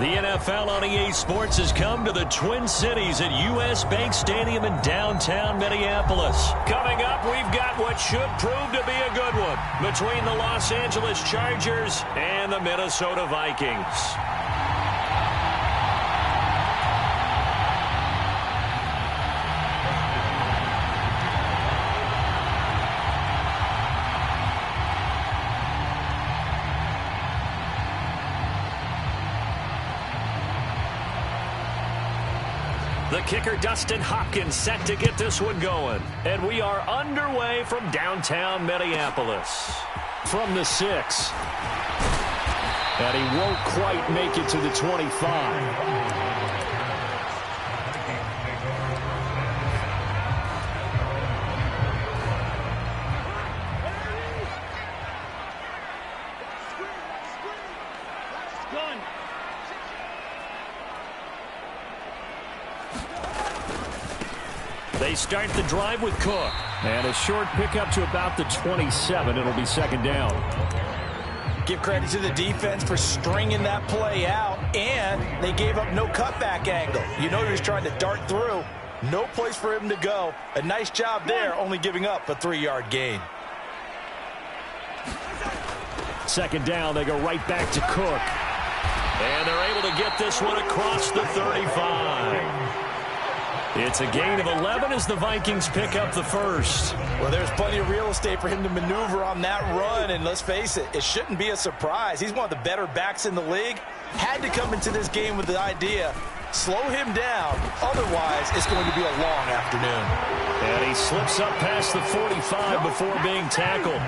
The NFL on EA Sports has come to the Twin Cities at U.S. Bank Stadium in downtown Minneapolis. Coming up, we've got what should prove to be a good one between the Los Angeles Chargers and the Minnesota Vikings. The kicker, Dustin Hopkins, set to get this one going. And we are underway from downtown Minneapolis. From the 6. And he won't quite make it to the 25. They start the drive with Cook. And a short pickup to about the 27. It'll be second down. Give credit to the defense for stringing that play out, and they gave up no cutback angle. You know he was trying to dart through. No place for him to go. A nice job there, only giving up a 3-yard gain. Second down, they go right back to Cook. And they're able to get this one across the 35. It's a gain of 11 as the Vikings pick up the first. Well, there's plenty of real estate for him to maneuver on that run, and let's face it, it shouldn't be a surprise. He's one of the better backs in the league. Had to come into this game with the idea, slow him down, otherwise it's going to be a long afternoon. And he slips up past the 45 before being tackled.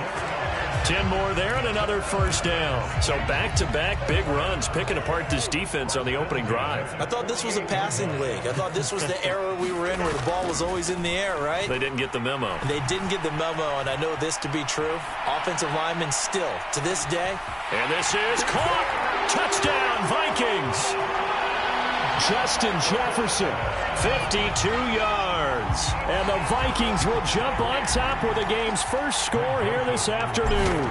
10 more there and another first down. So back-to-back big runs picking apart this defense on the opening drive. I thought this was a passing league. I thought this was the era we were in where the ball was always in the air, right? They didn't get the memo. They didn't get the memo, and I know this to be true. Offensive linemen still, to this day. And this is caught. Touchdown, Vikings. Justin Jefferson, 52 yards. And the Vikings will jump on top with the game's first score here this afternoon.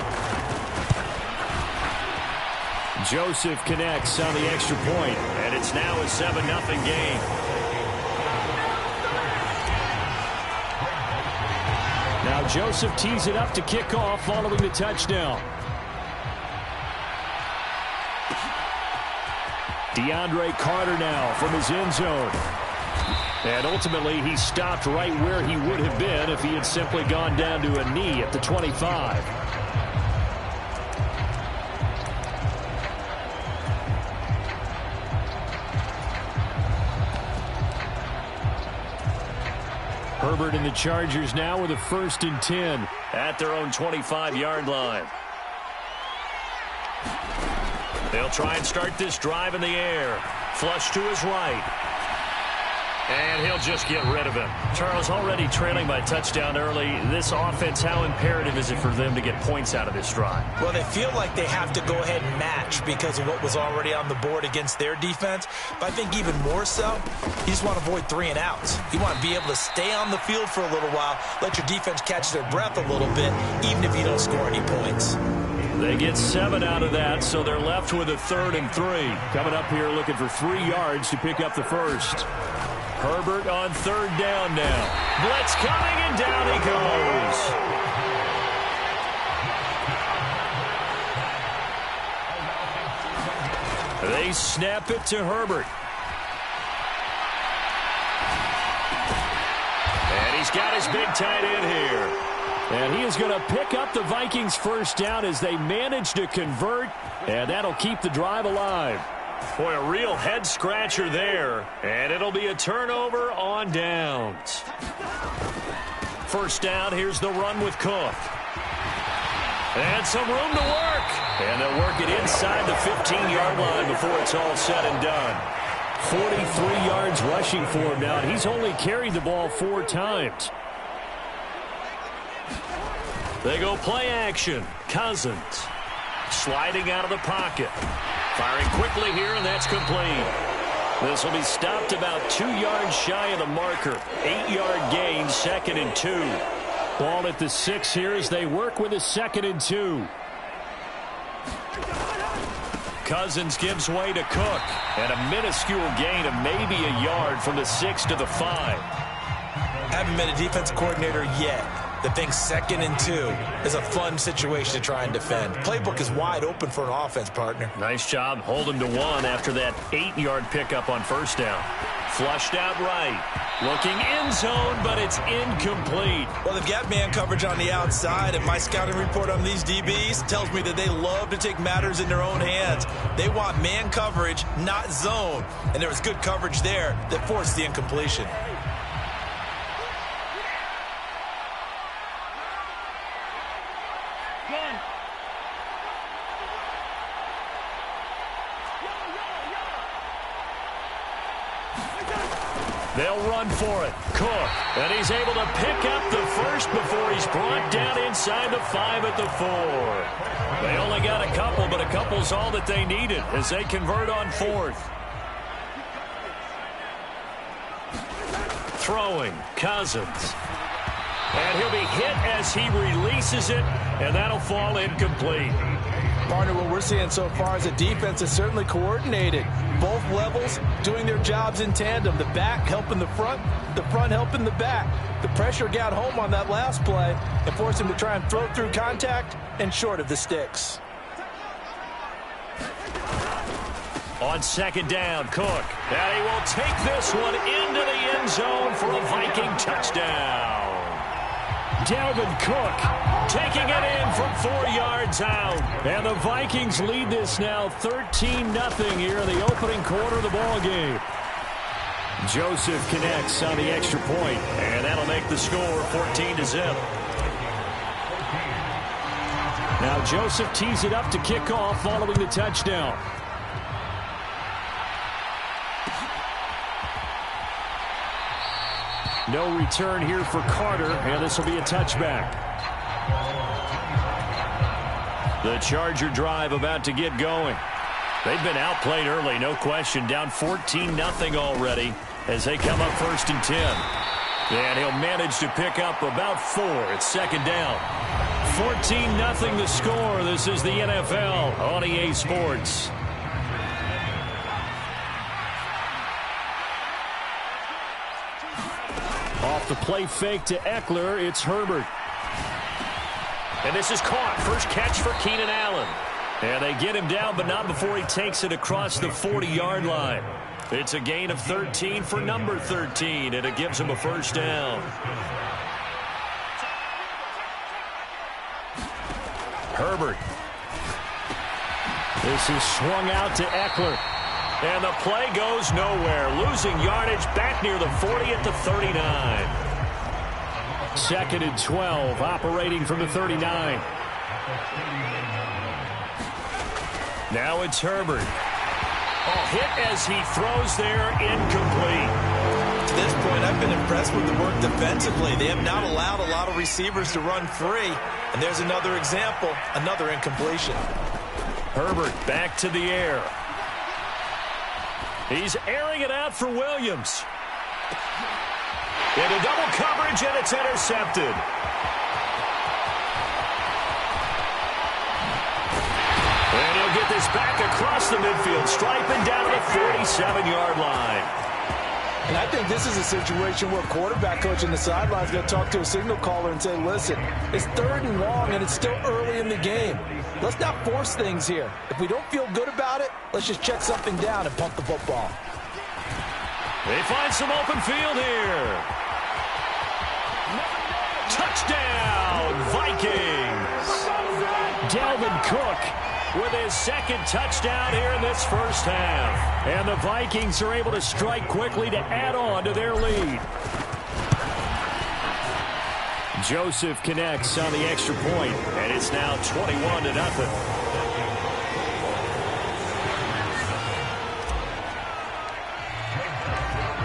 Joseph connects on the extra point, and it's now a 7-0 game. Now Joseph tees it up to kick off following the touchdown. DeAndre Carter now from his end zone. And ultimately, he stopped right where he would have been if he had simply gone down to a knee at the 25. Herbert and the Chargers now with a 1st and 10 at their own 25-yard line. They'll try and start this drive in the air. Flush to his right. And he'll just get rid of him. Charles, already trailing by touchdown early. This offense, how imperative is it for them to get points out of this drive? Well, they feel like they have to go ahead and match because of what was already on the board against their defense. But I think even more so, you just want to avoid 3 and outs. You want to be able to stay on the field for a little while, let your defense catch their breath a little bit, even if you don't score any points. They get 7 out of that, so they're left with a 3rd and 3. Coming up here looking for 3 yards to pick up the first. Herbert on 3rd down now. Blitz coming, and down he goes. They snap it to Herbert. And he's got his big tight end here. And he is going to pick up the Vikings' first down as they manage to convert, and that'll keep the drive alive. Boy, a real head-scratcher there, and it'll be a turnover on downs. First down, here's the run with Cook. And some room to work. And they'll work it inside the 15-yard line before it's all said and done. 43 yards rushing for him now, and he's only carried the ball 4 times. They go play action. Cousins sliding out of the pocket. Firing quickly here, and that's complete. This will be stopped about 2 yards shy of the marker. 8-yard gain, 2nd and 2. Ball at the 6 here as they work with a 2nd and 2. Cousins gives way to Cook. And a minuscule gain of maybe a yard from the 6 to the 5. Haven't been a defense coordinator yet that thinks 2nd and 2 is a fun situation to try and defend. Playbook is wide open for an offense, partner. Nice job holding to 1 after that 8-yard pickup on first down. Flushed out right. Looking end zone, but it's incomplete. Well, they've got man coverage on the outside, and my scouting report on these DBs tells me that they love to take matters in their own hands. They want man coverage, not zone. And there was good coverage there that forced the incompletion. They'll run for it. Cook. And he's able to pick up the first before he's brought down inside the 5 at the 4. They only got a couple, but a couple's all that they needed as they convert on 4th. Throwing. Cousins. And he'll be hit as he releases it, and that'll fall incomplete. Partner, what we're seeing so far is a defense is certainly coordinated. Both levels doing their jobs in tandem. The back helping the front helping the back. The pressure got home on that last play and forced him to try and throw through contact and short of the sticks. On 2nd down, Cook. And he will take this one into the end zone for a Viking touchdown. Dalvin Cook taking it in from 4 yards out. And the Vikings lead this now 13-0 here in the opening quarter of the ball game. Joseph connects on the extra point, and that'll make the score 14-0. Now Joseph tees it up to kick off following the touchdown. No return here for Carter, and this will be a touchback. The Charger drive about to get going. They've been outplayed early, no question. Down 14-0 already as they come up 1st and 10. And he'll manage to pick up about 4. It's 2nd down. 14-0 the score. This is the NFL on EA Sports. Off the play fake to Eckler, it's Herbert. And this is caught. First catch for Keenan Allen. And they get him down, but not before he takes it across the 40-yard line. It's a gain of 13 for number 13, and it gives him a first down. Herbert. This is swung out to Eckler. And the play goes nowhere. Losing yardage back near the 40 at the 39. 2nd and 12, operating from the 39. Now it's Herbert. Oh, hit as he throws there, incomplete. To this point, I've been impressed with the work defensively. They have not allowed a lot of receivers to run free. And there's another example, another incompletion. Herbert back to the air. He's airing it out for Williams. Into double coverage, and it's intercepted. And he'll get this back across the midfield, striping down the 47-yard line. And I think this is a situation where quarterback coach on the sideline is going to talk to a signal caller and say, listen, it's 3rd and long, and it's still early in the game. Let's not force things here. If we don't feel good about it, let's just check something down and pump the football. They find some open field here. Touchdown, Vikings. Dalvin Cook with his 2nd touchdown here in this first half. And the Vikings are able to strike quickly to add on to their lead. Joseph connects on the extra point, and it's now 21-0.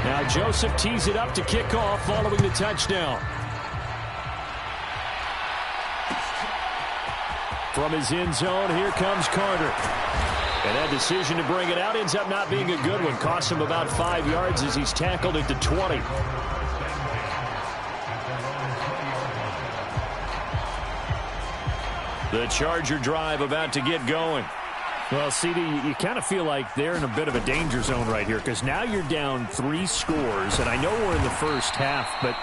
Now Joseph tees it up to kick off following the touchdown. From his end zone, here comes Carter. And that decision to bring it out ends up not being a good one. Costs him about 5 yards as he's tackled at the 20. The Charger drive about to get going. Well, CD, you kind of feel like they're in a bit of a danger zone right here because now you're down 3 scores, and I know we're in the first half, but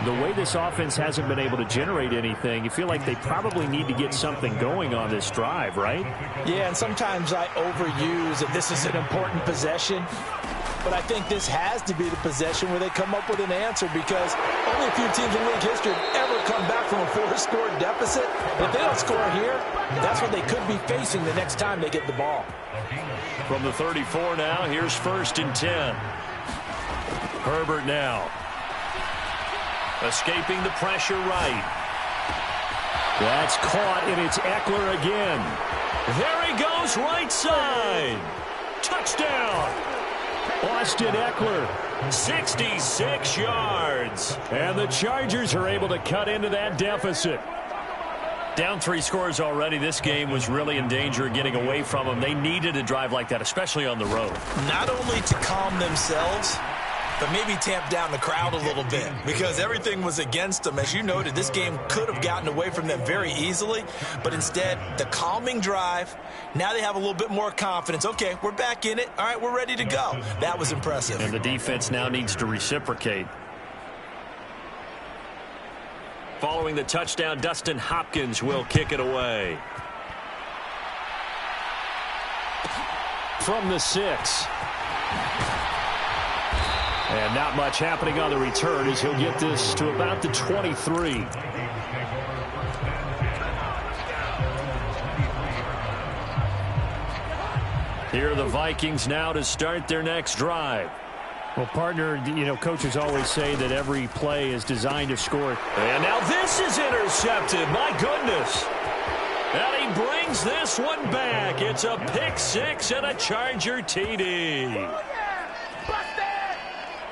the way this offense hasn't been able to generate anything, you feel like they probably need to get something going on this drive, right? Yeah, and sometimes I overuse if this is an important possession, but I think this has to be the possession where they come up with an answer because only a few teams in league history have ever come back from a 4-score deficit. If they don't score here, that's what they could be facing the next time they get the ball. From the 34 now, here's 1st and 10. Herbert now. Escaping the pressure right. That's caught, and it's Eckler again. There he goes, right side. Touchdown. Austin Eckler, 66 yards. And the Chargers are able to cut into that deficit. Down 3 scores already. This game was really in danger of getting away from them. They needed a drive like that, especially on the road. Not only to calm themselves, but maybe tamp down the crowd a little bit because everything was against them. As you noted, this game could have gotten away from them very easily, but instead, the calming drive, now they have a little bit more confidence. Okay, we're back in it. All right, we're ready to go. That was impressive. And the defense now needs to reciprocate. Following the touchdown, Dustin Hopkins will kick it away. From the 6. And not much happening on the return as he'll get this to about the 23. Here are the Vikings now to start their next drive. Well, partner, you know, coaches always say that every play is designed to score. And now this is intercepted. My goodness. And he brings this one back. It's a pick 6 and a Charger TD.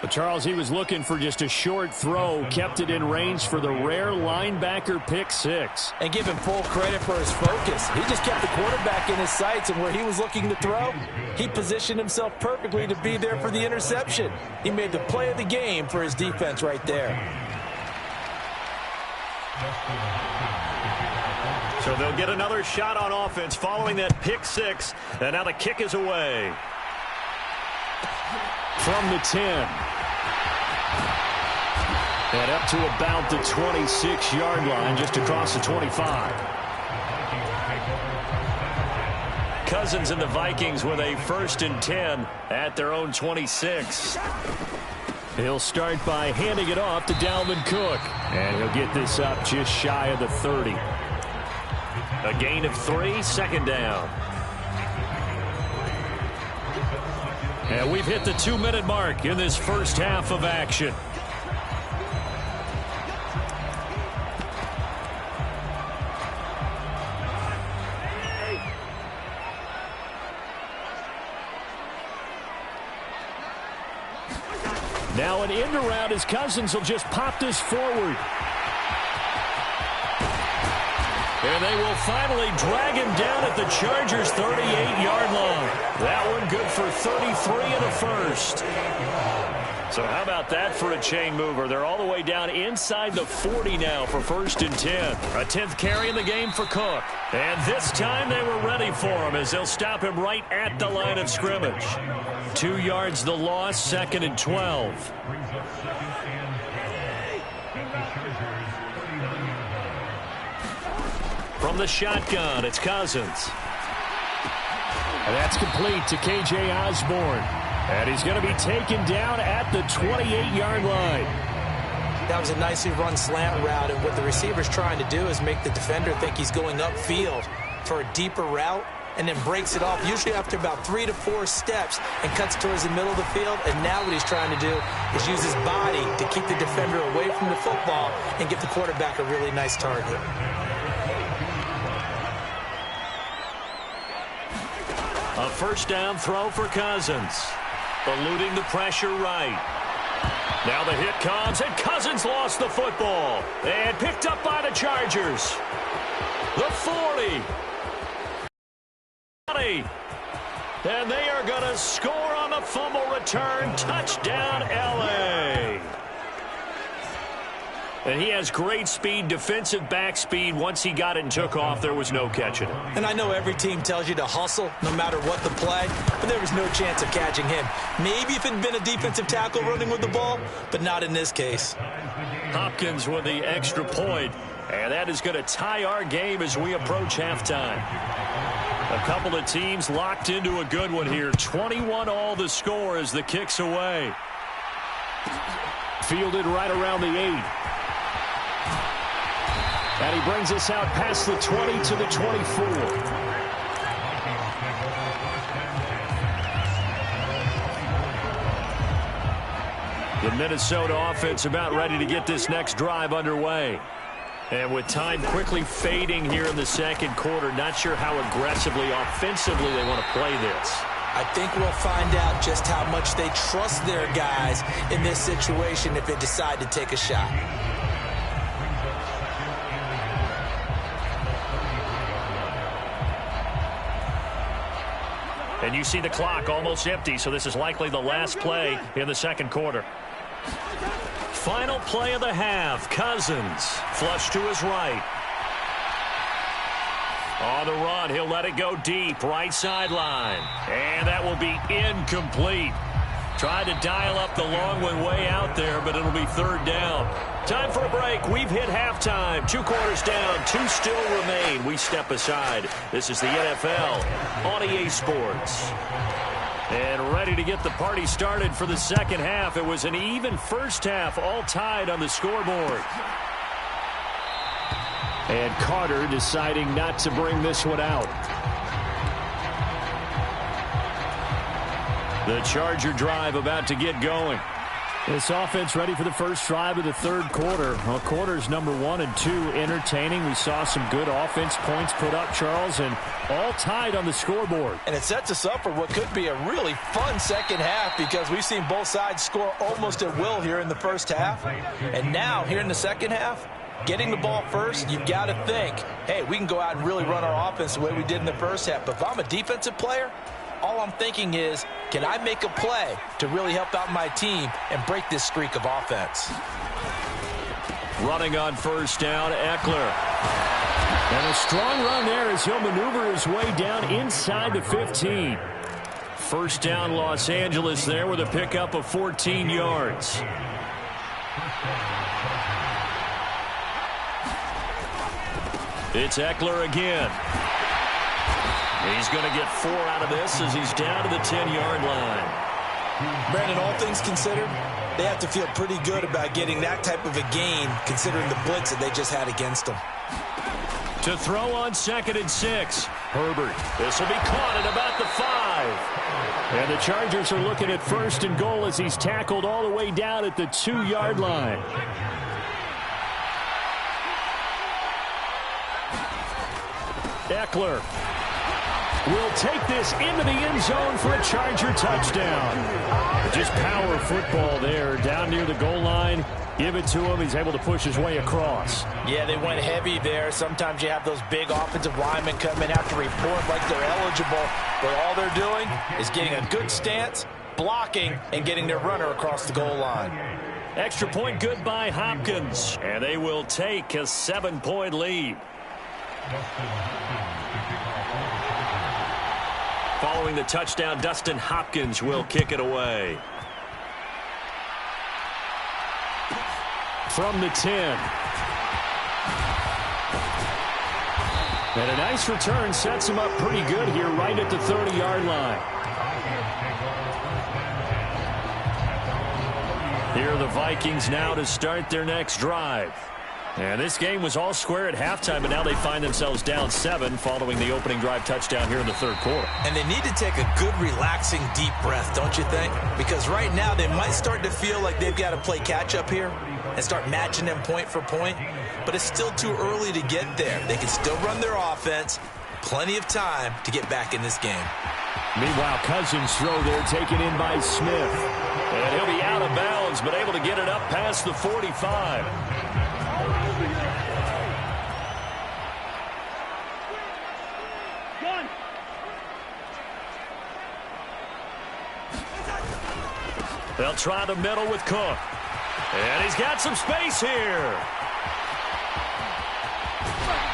But Charles, he was looking for just a short throw, kept it in range for the rare linebacker pick 6. And give him full credit for his focus. He just kept the quarterback in his sights, and where he was looking to throw, he positioned himself perfectly to be there for the interception. He made the play of the game for his defense right there. So they'll get another shot on offense following that pick 6, and now the kick is away. From the 10. And up to about the 26-yard line, just across the 25. Cousins and the Vikings with a 1st and 10 at their own 26. He'll start by handing it off to Dalvin Cook. And he'll get this up just shy of the 30. A gain of 3, 2nd down. And we've hit the 2-minute mark in this first half of action. Now an end around as Cousins will just pop this forward. And they will finally drag him down at the Chargers' 38-yard line. That one good for 33 and a 1st. So how about that for a chain mover? They're all the way down inside the 40 now for 1st and 10. A 10th carry in the game for Cook. And this time they were ready for him as they'll stop him right at the line of scrimmage. 2 yards the loss, 2nd and 12. From the shotgun, it's Cousins. And that's complete to K.J. Osborne. And he's going to be taken down at the 28-yard line. That was a nicely run slant route, and what the receiver's trying to do is make the defender think he's going upfield for a deeper route and then breaks it off, usually after about 3 to 4 steps, and cuts towards the middle of the field. And now what he's trying to do is use his body to keep the defender away from the football and give the quarterback a really nice target. A 1st down throw for Cousins. Eluding the pressure right. Now the hit comes, and Cousins lost the football. And picked up by the Chargers. The 40. And they are going to score on the fumble return. Touchdown, L.A. And he has great speed, defensive back speed. Once he got it and took off, there was no catching him. And I know every team tells you to hustle no matter what the play, but there was no chance of catching him. Maybe if it had been a defensive tackle running with the ball, but not in this case. Hopkins with the extra point, and that is going to tie our game as we approach halftime. A couple of teams locked into a good one here. 21-all the score as the kick's away. Fielded right around the 8. And he brings us out past the 20 to the 24. The Minnesota offense about ready to get this next drive underway. And with time quickly fading here in the second quarter, not sure how aggressively, offensively they want to play this. I think we'll find out just how much they trust their guys in this situation if they decide to take a shot. And you see the clock almost empty, so this is likely the last play in the second quarter. Final play of the half. Cousins flush to his right. On the run, he'll let it go deep, right sideline. And that will be incomplete. Tried to dial up the long one way out there, but it'll be third down. Time for a break. We've hit halftime. 2 quarters down, 2 still remain. We step aside. This is the NFL on EA Sports. And ready to get the party started for the second half. It was an even first half, all tied on the scoreboard. And Carter deciding not to bring this one out. The Charger drive about to get going. This offense ready for the first drive of the third quarter. Well, quarters number 1 and 2 entertaining. We saw some good offense points put up, Charles, and all tied on the scoreboard. And it sets us up for what could be a really fun second half because we've seen both sides score almost at will here in the first half. And now, here in the second half, getting the ball first, you've got to think, hey, we can go out and really run our offense the way we did in the first half. But if I'm a defensive player, all I'm thinking is, can I make a play to really help out my team and break this streak of offense? Running on first down, Eckler. And a strong run there as he'll maneuver his way down inside the 15. First down, Los Angeles there with a pickup of 14 yards. It's Eckler again. He's going to get 4 out of this as he's down to the 10-yard line. Brandon, all things considered, they have to feel pretty good about getting that type of a gain considering the blitz that they just had against them. To throw on 2nd and 6. Herbert. This will be caught at about the 5. And the Chargers are looking at 1st and goal as he's tackled all the way down at the 2-yard line. Eckler will take this into the end zone for a Charger touchdown. Just power football there down near the goal line. Give it to him. He's able to push his way across. Yeah, they went heavy there. Sometimes you have those big offensive linemen come in, have to report like they're eligible. But all they're doing is getting a good stance, blocking, and getting their runner across the goal line. Extra point good by Hopkins. And they will take a 7-point lead. Following the touchdown, Dustin Hopkins will kick it away. From the 10. And a nice return sets him up pretty good here right at the 30-yard line. Here are the Vikings now to start their next drive. And this game was all square at halftime, but now they find themselves down 7 following the opening drive touchdown here in the third quarter. And they need to take a good, relaxing, deep breath, don't you think? Because right now they might start to feel like they've got to play catch-up here and start matching them point for point. But it's still too early to get there. They can still run their offense. Plenty of time to get back in this game. Meanwhile, Cousins' throw there taken in by Smith. And he'll be out of bounds, but able to get it up past the 45. They'll try the middle with Cook. And he's got some space here.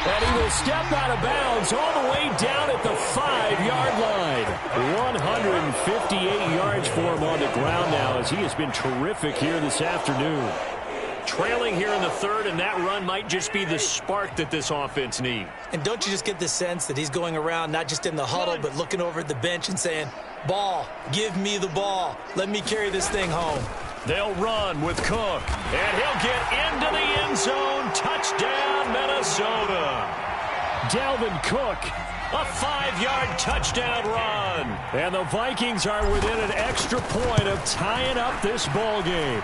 And he will step out of bounds all the way down at the 5-yard line. 158 yards for him on the ground now as he has been terrific here this afternoon. Trailing here in the third, and that run might just be the spark that this offense needs. And don't you just get the sense that he's going around not just in the huddle but looking over at the bench and saying, ball, give me the ball. Let me carry this thing home. They'll run with Cook, and he'll get into the end zone. Touchdown, Minnesota. Dalvin Cook, a 5-yard touchdown run. And the Vikings are within an extra point of tying up this ball game.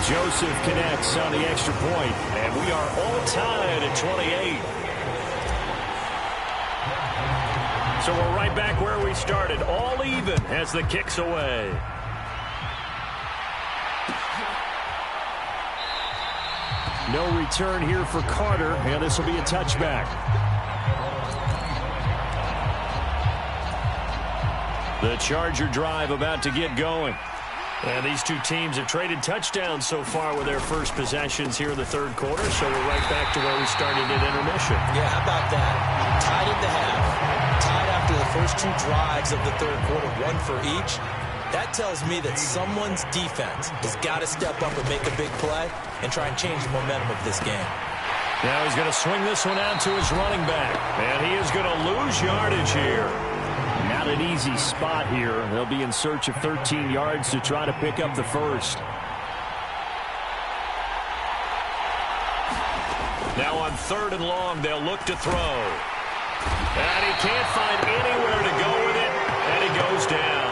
Joseph connects on the extra point, and we are all tied at 28. So we're right back where we started, all even as the kick's away. No return here for Carter, and this will be a touchback. The Charger drive about to get going. And these two teams have traded touchdowns so far with their first possessions here in the third quarter, so we're right back to where we started at intermission. Yeah, how about that? Tied at the half. Tied after the first two drives of the third quarter, one for each. That tells me that someone's defense has got to step up and make a big play and try and change the momentum of this game. Now he's going to swing this one out to his running back, and he is going to lose yardage here. Not an easy spot here. They'll be in search of 13 yards to try to pick up the first. Now on 3rd and long, they'll look to throw. And he can't find anywhere to go with it, and he goes down.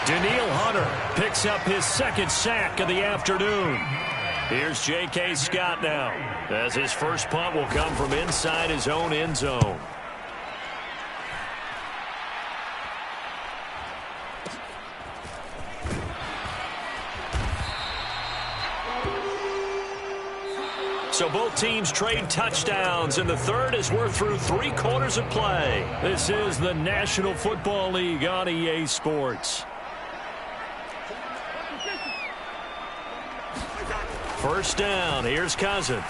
Danielle Hunter picks up his second sack of the afternoon. Here's J.K. Scott now, as his first punt will come from inside his own end zone. So both teams trade touchdowns, and the third as we're through 3 quarters of play. This is the National Football League on EA Sports. First down, here's Cousins.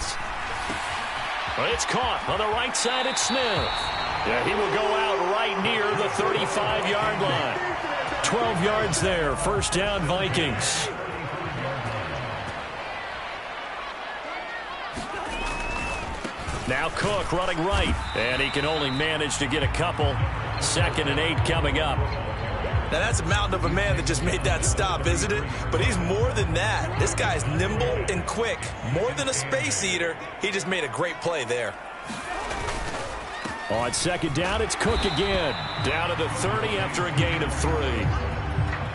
It's caught on the right side, it's Smith. Yeah, he will go out right near the 35-yard line. 12 yards there, first down Vikings. Now Cook running right, and he can only manage to get a couple. 2nd and 8 coming up. Now that's a mountain of a man that just made that stop, isn't it? But he's more than that. This guy's nimble and quick. More than a space eater. He just made a great play there. On 2nd down, it's Cook again. Down to the 30 after a gain of 3.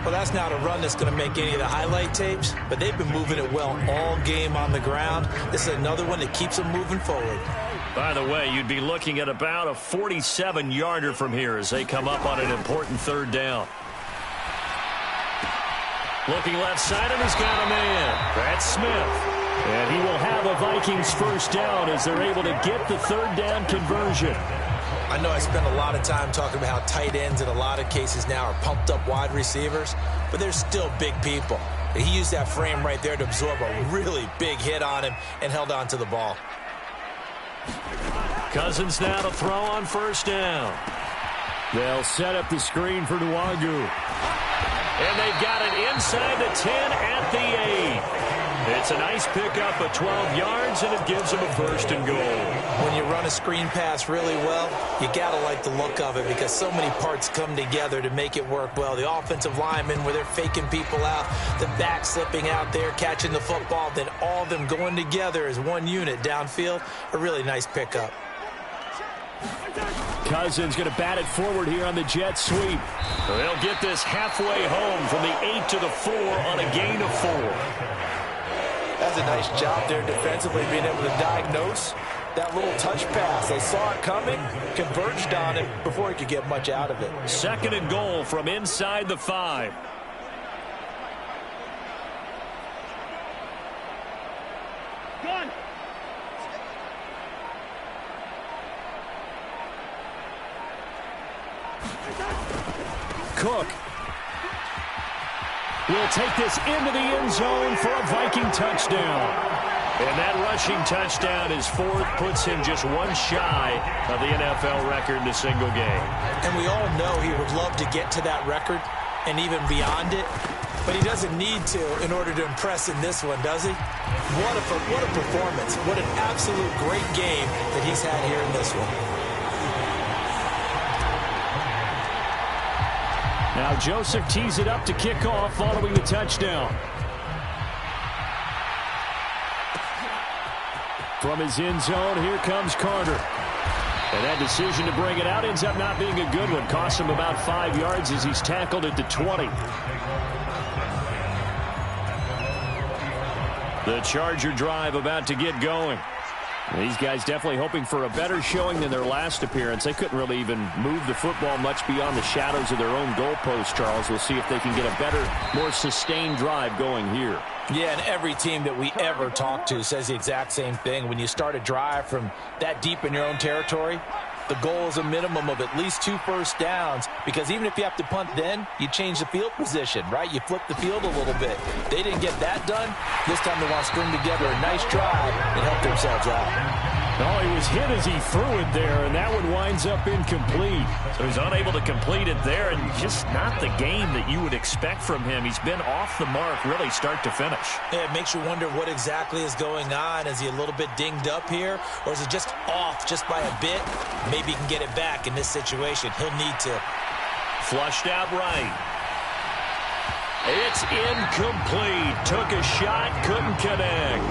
Well, that's not a run that's going to make any of the highlight tapes, but they've been moving it well all game on the ground. This is another one that keeps them moving forward. By the way, you'd be looking at about a 47-yarder from here as they come up on an important 3rd down. Looking left side, and he's got a man. That's Smith. And he will have a Vikings first down as they're able to get the 3rd down conversion. I know I spend a lot of time talking about how tight ends in a lot of cases now are pumped up wide receivers, but they're still big people. He used that frame right there to absorb a really big hit on him and held on to the ball. Cousins now to throw on first down. They'll set up the screen for Nwagu. And they've got it inside the 10 at the 8. It's a nice pickup of 12 yards, and it gives them a 1st and goal. When you run a screen pass really well, you got to like the look of it because so many parts come together to make it work well. The offensive linemen, where they're faking people out, the back slipping out there, catching the football, then all of them going together as one unit downfield. A really nice pickup. Cousins going to bat it forward here on the jet sweep. They'll get this halfway home from the 8 to the 4 on a gain of 4. That's a nice job there defensively, being able to diagnose that little touch pass. They saw it coming, converged on it before he could get much out of it. 2nd and goal from inside the 5. Cook will take this into the end zone for a Viking touchdown. And that rushing touchdown is fourth, puts him just one shy of the NFL record in a single game. And we all know he would love to get to that record and even beyond it, but he doesn't need to in order to impress in this one, does he? What a performance. What an absolute great game that he's had here in this one. Now Joseph tees it up to kick off following the touchdown. From his end zone, here comes Carter. And that decision to bring it out ends up not being a good one. Costs him about 5 yards as he's tackled at the 20. The Charger drive about to get going. These guys definitely hoping for a better showing than their last appearance. They couldn't really even move the football much beyond the shadows of their own goalpost, Charles. We'll see if they can get a better, more sustained drive going here. Yeah, and every team that we ever talk to says the exact same thing. When you start a drive from that deep in your own territory, the goal is a minimum of at least 2 first downs, because even if you have to punt then, you change the field position, right? You flip the field a little bit. They didn't get that done. This time they want to string together a nice drive and help themselves out. Oh, he was hit as he threw it there, and that one winds up incomplete. So he's unable to complete it there, and just not the game that you would expect from him. He's been off the mark really start to finish. Yeah, it makes you wonder what exactly is going on. Is he a little bit dinged up here, or is he just off just by a bit? Maybe he can get it back in this situation. He'll need to. Flushed out right. It's incomplete. Took a shot, couldn't connect.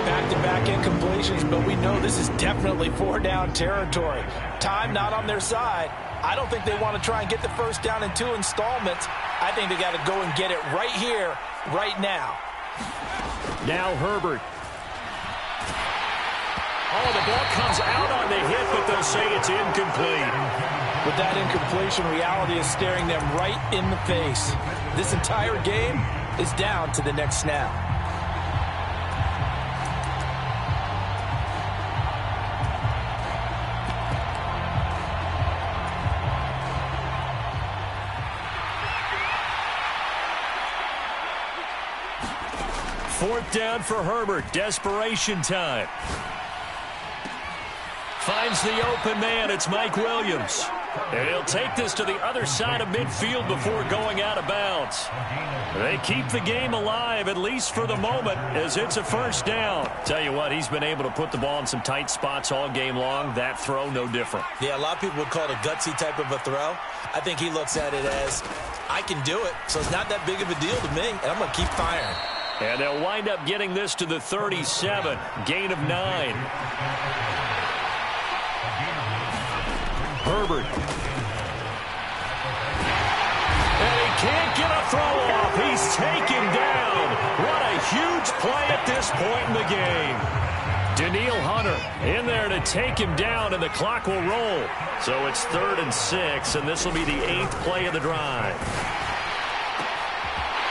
Back-to-back incompletions, but we know this is definitely 4-down territory. Time not on their side. I don't think they want to try and get the first down in 2 installments. I think they got to go and get it right here, right now. Now Herbert. Oh, the ball comes out on the hit, but they'll say it's incomplete. With that incompletion, reality is staring them right in the face. This entire game is down to the next snap. Fourth down for Herbert. Desperation time. Finds the open man. It's Mike Williams. And he'll take this to the other side of midfield before going out of bounds. They keep the game alive, at least for the moment, as it's a first down. Tell you what, he's been able to put the ball in some tight spots all game long. That throw, no different. Yeah, a lot of people would call it a gutsy type of a throw. I think he looks at it as, I can do it, so it's not that big of a deal to me, and I'm going to keep firing. And they'll wind up getting this to the 37. Gain of 9. Herbert. And he can't get a throw off. He's taken down. What a huge play at this point in the game. Daniil Hunter in there to take him down, and the clock will roll. So it's 3rd and 6, and this will be the 8th play of the drive.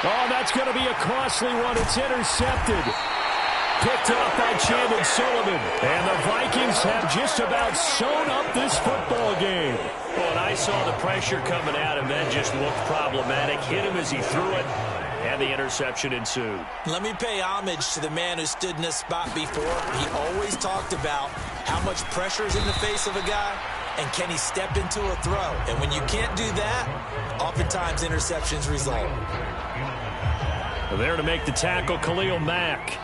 Oh, that's going to be a costly one. It's intercepted. Picked off by Chandon Sullivan. And the Vikings have just about sewn up this football game. Well, and I saw the pressure coming at him. That just looked problematic. Hit him as he threw it, and the interception ensued. Let me pay homage to the man who stood in this spot before. He always talked about how much pressure is in the face of a guy, and can he step into a throw. And when you can't do that, oftentimes interceptions result. There to make the tackle, Khalil Mack.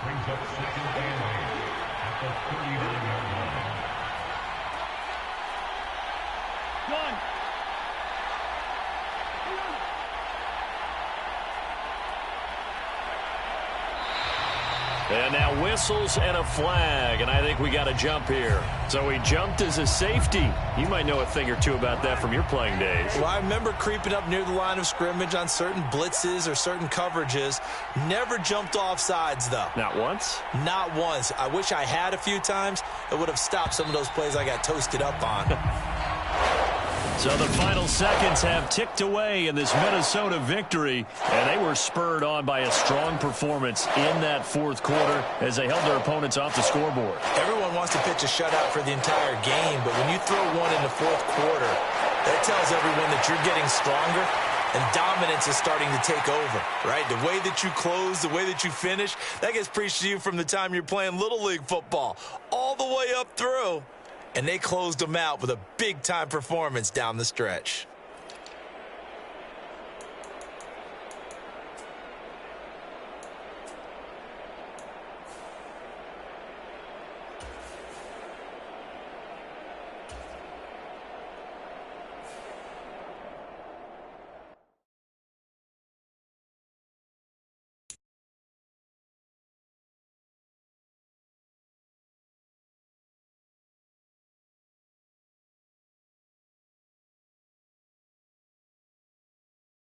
And now whistles and a flag, and I think we got a jump here. So he jumped as a safety. You might know a thing or two about that from your playing days. Well, I remember creeping up near the line of scrimmage on certain blitzes or certain coverages. Never jumped off sides, though. Not once? Not once. I wish I had a few times. It would have stopped some of those plays I got toasted up on. So the final seconds have ticked away in this Minnesota victory, and they were spurred on by a strong performance in that fourth quarter as they held their opponents off the scoreboard. Everyone wants to pitch a shutout for the entire game, but when you throw one in the fourth quarter, that tells everyone that you're getting stronger and dominance is starting to take over, right? The way that you close, the way that you finish, that gets preached to you from the time you're playing Little League football all the way up through. And they closed them out with a big-time performance down the stretch.